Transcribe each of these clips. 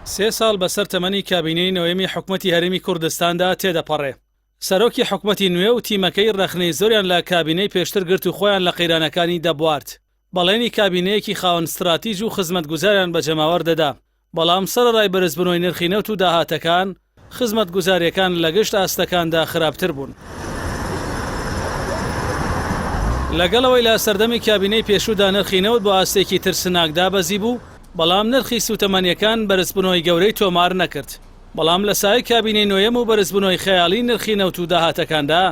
3 ساڵ بەسەر تەمەنی کابینەی نوێمی حکوومەتی هەرێمی کوردستاندا تێدەپەڕێ. سەرۆکی حکوومەتی نوێ و تیمەکەی ڕەخنەی زۆریان لە کابینەی پێشتر گرت و خۆیان لە قەیرانەکانی دەبوارد. بەڵێنی کابینەیەکی خاوەن استراتیژ و خزمەتگوزاریان بە جەماوەر دەدا. بەڵام سەرەڕای بەرزبوونەوەی نرخی نەوت و داهاتەکان خزمەتگوزاریەکان لە گشت ئاستەکاندا خراپتر بوون. لەگەڵەوەی لە سەردەمی کابینەی پێشوودا نرخی نەوت بۆ ئاستێکی ترسناکدا بەزی بوو، بەڵام نرخی سوتەمەنیەکان بەرزبوونەوەی گەورەی تۆمار نەکرد. بەڵام لە سای کابینەی نوێم و بەرزبوونەوەی خەیاڵی نرخی نەوت و داهاتەکاندا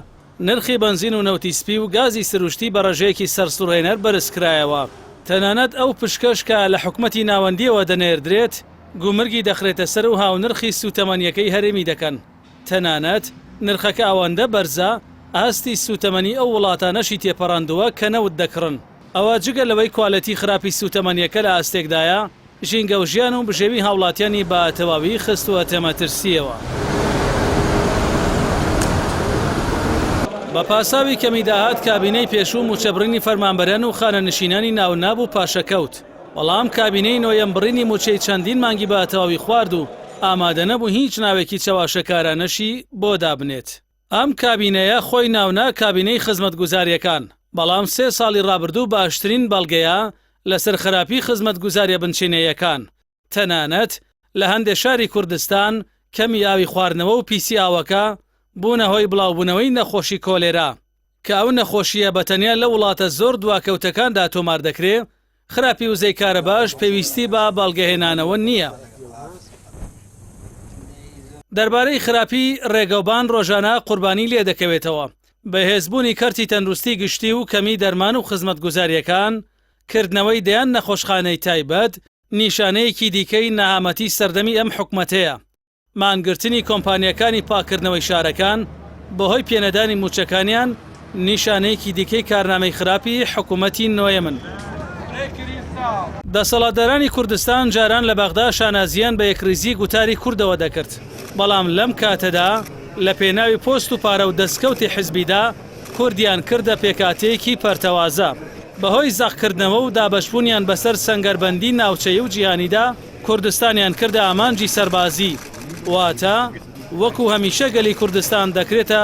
نرخی بەنزین و نەوتی سپی و گازی سروشتی بە ڕێژەیەکی سەرسوڕهێنەر بەرزکرایەوە. تەنانەت ئەو پشکەش کە لە حکوومەتی ناوەندیەوە دەنێردرێت گومرگی دەخرێتە سەر و هاو نرخی سوتەمەنیەکەی هەرێمی دەکەن. تەنانەت نرخەکە ئەوەندە بەرزە ئاستی سوتەمەنی ئەو وڵاتانەشی تێپەڕاندووە کە نەوت دەکڕن. ئەوە جگە لەوەی کوالەتی خراپی سوتەمەنیەکە لە ئاستێکدایە ژینگە و ژیان و بژێوی هاوڵاتیانی بە تەواوی خستووە تێمەترسیەوە. بە پاساوی کەمی داهات کابینەی پێشوو موچەبڕینی فەرمانبەران و خانەنشینانی ناوناب و پاشەکەوت. بەڵام کابینەی نۆیەم بڕینی موچەی چەندین مانگی بە تەواوی خوارد و ئامادە نەبوو هیچ ناوێکی چاواشەکارانەشی بۆ دابنێت. ئەم کابینەیە خۆی ناونا کابینەی خزمەتگوزاریەکان، بەڵام 3 ساڵی ڕابردوو باشترین بەڵگەیە لەسەر خراپی خزمەتگوزاریە بنچینەیەکان. تەنانەت لە هەندێک شاری کوردستان کەمی ئاوی خواردنەوە و پیسی ئاوەکە بوونە هۆی بڵاوبوونەوەی نەخۆشی کۆلێرا کە ئەو نەخۆشیە بەتەنیا لە وڵاتە زۆر دواکەوتەکاندا تۆمار دەکرێ. خراپی وزەی کارە باش پێویستی بە بەڵگەهێنانەوە نییە. دەربارەی خراپی ڕێگەوبان ڕۆژانە قوربانی لێ دەکەوێتەوە. بەهێزبوونی کەرتی تەندروستی گشتی و کەمی دەرمان و خزمەتگوزاریەکان، کردنەوەی دەیان نەخۆشخانەی تایبەت نیشانەیەکی دیکەی نەهامەتی سەردەمی ئەم حکوومەتەیە. مانگرتنی کۆمپانیەکانی پاکردنەوەی شارەکان بەهۆی پێنەدانی موچەکانیان نیشانەیەکی دیکەی کارنامەی خراپی حکوومەتی نۆیەمن. دەسەڵاتدارانی کوردستان جاران لە بەغدا شانازیان بە یەکریزی گوتاری کوردەوە دەکرد. بەڵام لەم کاتەدا لە پێناوی پۆست و پارە و دەستکەوتی حزبیدا کوردیان کردە پێکاتەیەکی پەرتەوازە. بەهۆی زەخکردنەوە و دابەشبوونیان بەسەر سەنگەربەندی ناوچەیە و جیهانیدا کوردستانیان کردە ئامانجی سەربازی. واتە وەکو هەمیشە گەلی کوردستان دەکرێتە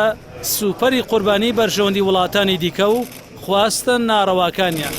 سوپەری قوربانی بەرژەوەندی وڵاتانی دیکە و خواستە ناڕەواکانیان.